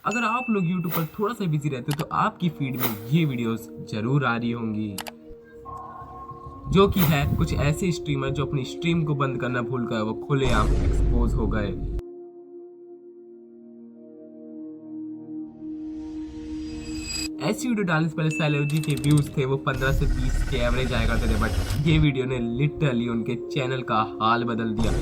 अगर आप लोग यूट्यूब पर थोड़ा सा बिजी रहते हो तो आपकी फीड में ये वीडियोस जरूर आ रही होंगी, जो कि है कुछ ऐसे स्ट्रीमर जो अपनी स्ट्रीम को बंद करना भूल गए, वो खुलेआम एक्सपोज हो गए। ऐसी वीडियो डालने से पहले साइलोजी के व्यूज थे वो 15 से 20 के एवरेज आया करते थे, बट ये वीडियो ने लिटरली उनके चैनल का हाल बदल दिया।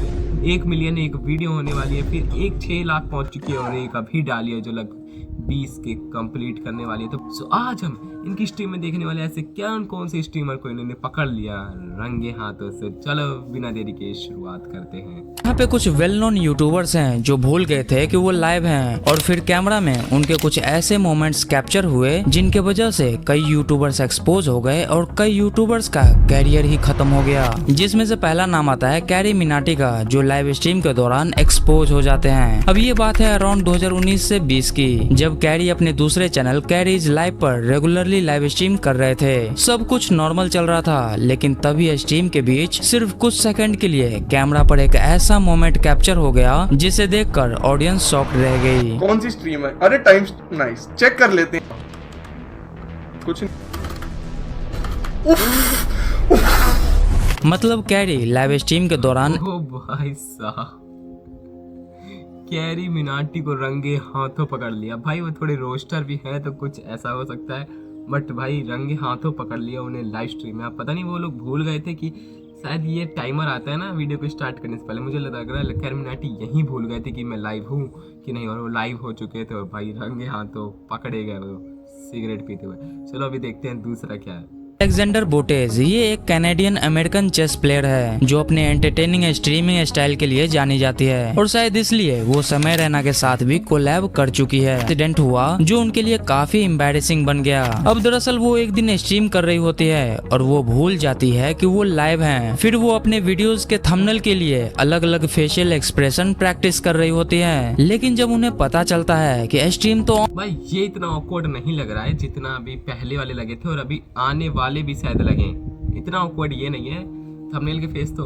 1 मिलियन एक वीडियो होने वाली है, फिर 6 लाख पहुंच चुकी है और एक अभी डाली है जो लगभग 20 के कंप्लीट करने वाली है। तो आज हम इनकी स्ट्रीम में देखने वाले ऐसे कौन से स्ट्रीमर को इन्होंने पकड़ लिया रंगे हाथों से। चलो बिना देरी के शुरुआत करते हैं। यहाँ पे कुछ वेल नोन यूट्यूबर्स हैं जो भूल गए थे कि वो लाइव हैं, और फिर कैमरा में उनके कुछ ऐसे मोमेंट्स कैप्चर हुए जिनके वजह से कई यूट्यूबर्स एक्सपोज हो गए और कई यूट्यूबर्स का कैरियर ही खत्म हो गया। जिसमें से पहला नाम आता है कैरी मिनाटी का, जो लाइव स्ट्रीम के दौरान एक्सपोज हो जाते हैं। अब ये बात है अराउंड 2019 से 20 की, जब कैरी अपने दूसरे चैनल कैरीज लाइव पर रेगुलरली लाइव स्ट्रीम कर रहे थे। सब कुछ नॉर्मल चल रहा था, लेकिन तभी स्ट्रीम के बीच सिर्फ कुछ सेकंड के लिए कैमरा पर एक ऐसा मोमेंट कैप्चर हो गया जिसे देखकर ऑडियंस शॉक्ड रह गई। कौन सी स्ट्रीम है? अरे टाइम नाइस, चेक कर लेते हैं। कुछ मतलब कैरी लाइव स्ट्रीम के दौरान ओ भाई साहब, कैरी मिनाटी को रंगे हाथों पकड़ लिया। भाई वो थोड़े रोस्टर भी है तो कुछ ऐसा हो सकता है, बट भाई रंगे हाथों पकड़ लिया उन्हें लाइव स्ट्रीम में। आप पता नहीं वो लोग भूल गए थे कि शायद ये टाइमर आता है ना वीडियो को स्टार्ट करने से पहले। मुझे लग रहा है कैरी मिनाटी यहीं भूल गए थे कि मैं लाइव हूँ कि नहीं, और वो लाइव हो चुके थे और भाई रंगे हाथों पकड़े गए वो सिगरेट पीते हुए। चलो अभी देखते हैं दूसरा क्या है। अलेक्जेंडर बोटेज ये एक कैनेडियन अमेरिकन चेस प्लेयर है जो अपने एंटरटेनिंग स्ट्रीमिंग स्टाइल के लिए जानी जाती है, और शायद इसलिए वो समय रैना के साथ भी कोलैब कर चुकी है। एक्सीडेंट हुआ जो उनके लिए काफी एम्बैरेसिंग बन गया। अब दरअसल वो एक दिन स्ट्रीम कर रही होती है और वो भूल जाती है कि वो लाइव हैं। फिर वो अपने वीडियोस के थंबनेल के लिए अलग अलग फेशियल एक्सप्रेशन प्रैक्टिस कर रही होती है, लेकिन जब उन्हें पता चलता है कि स्ट्रीम तो भाई ये इतना ऑकवर्ड नहीं लग रहा है जितना अभी पहले वाले लगे थे और अभी आने वाले भी शायद लगे। इतना ऑकवर्ड ये नहीं है। थंबनेल के फेस तो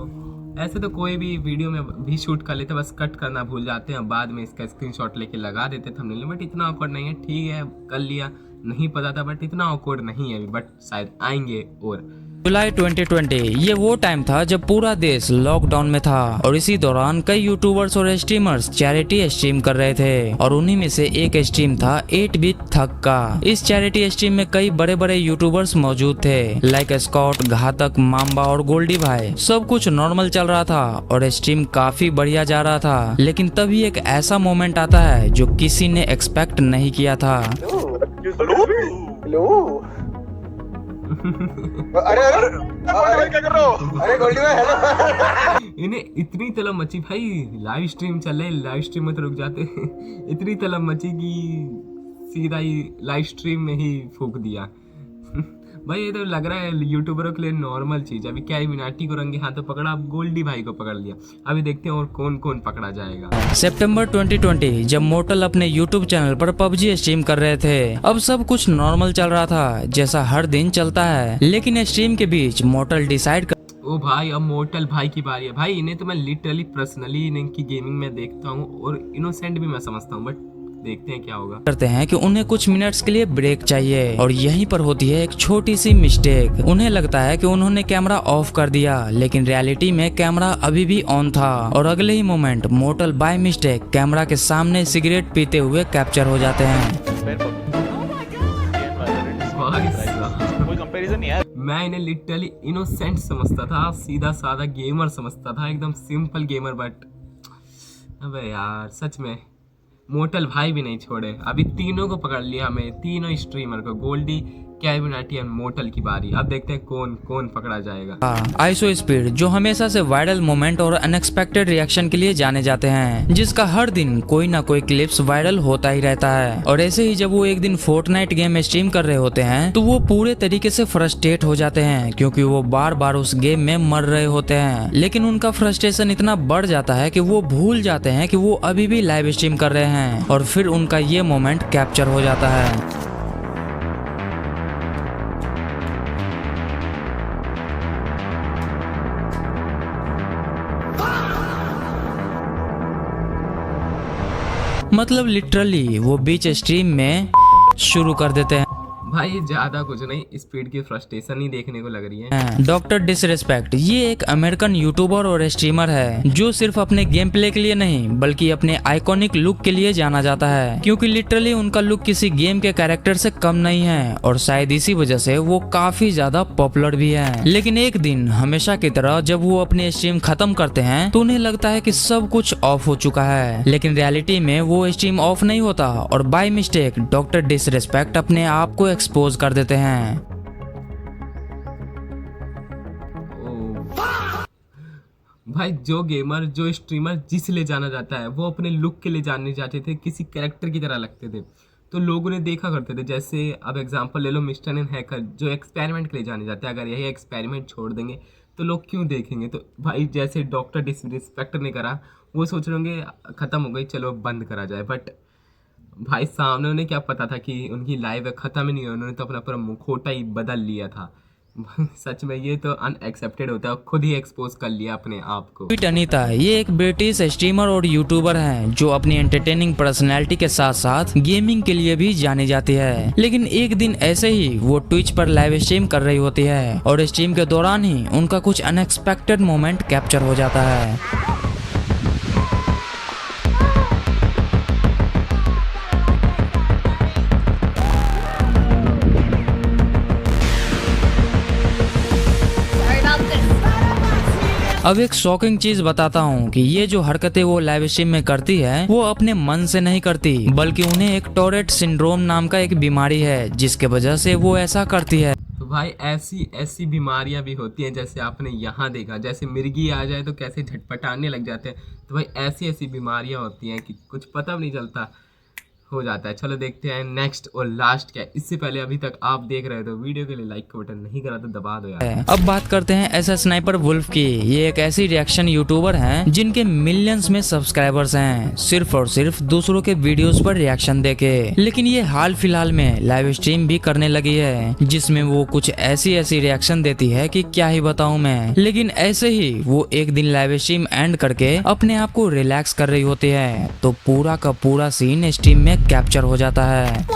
ऐसे तो कोई भी वीडियो में भी शूट कर लेते, बस कट करना भूल जाते हैं, बाद में इसका स्क्रीनशॉट लेके लगा देते थंबनेल में। बट इतना ऑकवर्ड नहीं है। ठीक है कर लिया, नहीं पता था, बट इतना ऑकवर्ड नहीं है अभी, बट शायद आएंगे। और जुलाई 2020 ये वो टाइम था जब पूरा देश लॉकडाउन में था, और इसी दौरान कई यूट्यूबर्स और स्ट्रीमर्स चैरिटी स्ट्रीम कर रहे थे, और उन्हीं में से एक स्ट्रीम था 8 बिट थक का। इस चैरिटी स्ट्रीम में कई बड़े बड़े यूट्यूबर्स मौजूद थे, लाइक स्कॉट, घातक, माम्बा और गोल्डी भाई। सब कुछ नॉर्मल चल रहा था और स्ट्रीम काफी बढ़िया जा रहा था, लेकिन तभी एक ऐसा मोमेंट आता है जो किसी ने एक्सपेक्ट नहीं किया था। हेलो अरे अरे क्या कर रहे हो? अरे गोल्डी भाई हेलो। इन्हें इतनी तलब मची, भाई लाइव स्ट्रीम चल रहे, लाइव स्ट्रीम में तो रुक जाते। इतनी तलब मची कि सीधा ही लाइव स्ट्रीम में ही फूक दिया। भाई ये तो लग रहा है यूट्यूबरों के लिए नॉर्मल चीज। अभी कैरी मिनाटी को रंगे हाथों पकड़ा, अब गोल्डी भाई को पकड़ लिया। अभी देखते हैं और कौन कौन पकड़ा जाएगा। सितंबर 2020 जब मोर्टल अपने यूट्यूब चैनल पर पबजी स्ट्रीम कर रहे थे। अब सब कुछ नॉर्मल चल रहा था जैसा हर दिन चलता है, लेकिन स्ट्रीम के बीच मोर्टल डिसाइड ओ भाई अब मोर्टल भाई की बारी है। भाई इन्हें तो मैं लिटरली पर्सनली इनकी गेमिंग में देखता हूँ और इनोसेंट भी मैं समझता हूँ, बट देखते हैं क्या होगा। करते हैं कि उन्हें कुछ मिनट्स के लिए ब्रेक चाहिए, और यहीं पर होती है एक छोटी सी मिस्टेक। उन्हें लगता है कि उन्होंने कैमरा ऑफ कर दिया, लेकिन रियलिटी में कैमरा अभी भी ऑन था, और अगले ही moment mortal by mistake camera के सामने सिगरेट पीते हुए कैप्चर हो जाते हैं। कोई कंपैरिजन नहीं है। मैं इन्हें लिटरली इनोसेंट समझता था, सीधा साधा गेमर समझता था, एकदम सिंपल गेमर, बट अबे यार सच में मोर्टल भाई भी नहीं छोड़े। अभी तीनों को पकड़ लिया हमें, तीनों स्ट्रीमर को, गोल्डी, कैरी मिनाटी एंड मोर्टल की बारी। अब देखते हैं कौन कौन पकड़ा जाएगा। आइसो स्पीड जो हमेशा से वायरल मोमेंट और अनएक्सपेक्टेड रिएक्शन के लिए जाने जाते हैं, जिसका हर दिन कोई ना कोई क्लिप्स वायरल होता ही रहता है। और ऐसे ही जब वो एक दिन फोर्टनाइट गेम स्ट्रीम कर रहे होते हैं तो वो पूरे तरीके से फ्रस्ट्रेट हो जाते हैं, क्योंकि वो बार बार उस गेम में मर रहे होते हैं। लेकिन उनका फ्रस्ट्रेशन इतना बढ़ जाता है कि वो भूल जाते हैं कि वो अभी भी लाइव स्ट्रीम कर रहे हैं, और फिर उनका ये मोमेंट कैप्चर हो जाता है। मतलब लिटरली वो बीच स्ट्रीम में शुरू कर देते हैं। भाई ये ज्यादा कुछ नहीं, स्पीड की फ्रस्ट्रेशन ही देखने को लग रही है। डॉक्टर डिसरिस्पेक्ट ये एक अमेरिकन यूट्यूबर और स्ट्रीमर है जो सिर्फ अपने गेम प्ले के लिए नहीं बल्कि अपने आइकॉनिक लुक के लिए जाना जाता है, क्योंकि लिटरली उनका लुक किसी गेम के कैरेक्टर से कम नहीं है और शायद इसी वजह से वो काफी ज्यादा पॉपुलर भी है। लेकिन एक दिन हमेशा की तरह जब वो अपनी स्ट्रीम खत्म करते हैं तो उन्हें लगता है कि सब कुछ ऑफ हो चुका है, लेकिन रियलिटी में वो स्ट्रीम ऑफ नहीं होता और बाय मिस्टेक डॉक्टर डिसरिस्पेक्ट अपने आप को एक्सपोज कर देते हैं। भाई जो गेमर जो स्ट्रीमर जिस ले जाना जाता है वो अपने लुक के लिए जानने जाते थे, किसी कैरेक्टर की तरह लगते थे, तो लोगों ने देखा करते थे। जैसे अब एग्जांपल ले लो मिस्टर एंड हैकर जो एक्सपेरिमेंट के लिए जाने जाते हैं, अगर यही एक्सपेरिमेंट छोड़ देंगे तो लोग क्यों देखेंगे। तो भाई जैसे डॉक्टर डिसरिस्पेक्ट ने करा, वो सोच रहे होंगे खत्म हो गई चलो बंद करा जाए, बट भाई सामने उन्हें क्या पता था कि उनकी लाइफ खत्म ही नहीं हुई, उन्होंने तो अपना पूरा मुखौटा ही बदल लिया था। सच में ये तो अनएक्सेप्टेड होता है, खुद ही एक्सपोज कर लिया अपने आप को। ट्वीट अनीता ये एक ब्रिटिश स्ट्रीमर और यूट्यूबर हैं जो अपनी एंटरटेनिंग पर्सनैलिटी के साथ साथ गेमिंग के लिए भी जानी जाती है। लेकिन एक दिन ऐसे ही वो ट्विच पर लाइव स्ट्रीम कर रही होती है और स्ट्रीम के दौरान ही उनका कुछ अनएक्सपेक्टेड मोमेंट कैप्चर हो जाता है। अब एक शॉकिंग चीज बताता हूँ कि ये जो हरकतें वो लाइव स्ट्रीम में करती है वो अपने मन से नहीं करती, बल्कि उन्हें एक टॉरेट सिंड्रोम नाम का एक बीमारी है जिसके वजह से वो ऐसा करती है। तो भाई ऐसी बीमारियां भी होती हैं, जैसे आपने यहाँ देखा, जैसे मिर्गी आ जाए तो कैसे झटपटाने लग जाते हैं। तो भाई ऐसी बीमारियां होती हैं कि कुछ पता भी नहीं चलता, हो जाता है। चलो देखते हैं नेक्स्ट और लास्ट क्या है। इससे पहले अभी तक आप देख रहे हो तो वीडियो के लिए लाइक का बटन नहीं करा तो दबा दो यार। अब बात करते हैं ऐसा स्नाइपर वुल्फ की। ये एक ऐसी रिएक्शन यूट्यूबर हैं जिनके मिलियंस में सब्सक्राइबर्स हैं, सिर्फ और सिर्फ दूसरों के वीडियोस पर रिएक्शन देके। लेकिन ये हाल फिलहाल में लाइव स्ट्रीम भी करने लगी है जिसमें वो कुछ ऐसी रिएक्शन देती है कि क्या ही बताऊं मैं। लेकिन ऐसे ही वो एक दिन लाइव स्ट्रीम एंड करके अपने आप को रिलैक्स कर रही होती है तो पूरा का पूरा सीन स्ट्रीम में कैप्चर हो जाता है।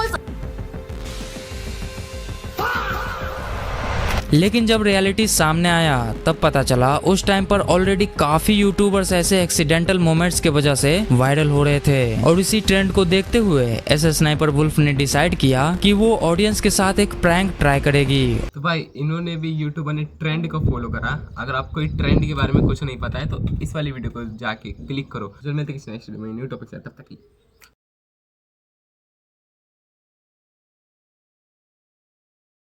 लेकिन जब रियलिटी सामने आया तब पता चला उस टाइम पर ऑलरेडी काफी यूट्यूबर्स ऐसे एक्सीडेंटल मोमेंट्स के वजह से वायरल हो रहे थे और इसी ट्रेंड को देखते हुए ऐसे स्नाइपर वुल्फ ने डिसाइड किया कि वो ऑडियंस के साथ एक प्रैंक ट्राई करेगी। तो भाई इन्होंने भी यूट्यूबर ने ट्रेंड को फॉलो करा। अगर आपको ट्रेंड के बारे में कुछ नहीं पता है तो इस वाली वीडियो को जाके क्लिक करो। जो मिलते किसी नेक्स्ट वीडियो में न्यू टॉपिक से, तब तक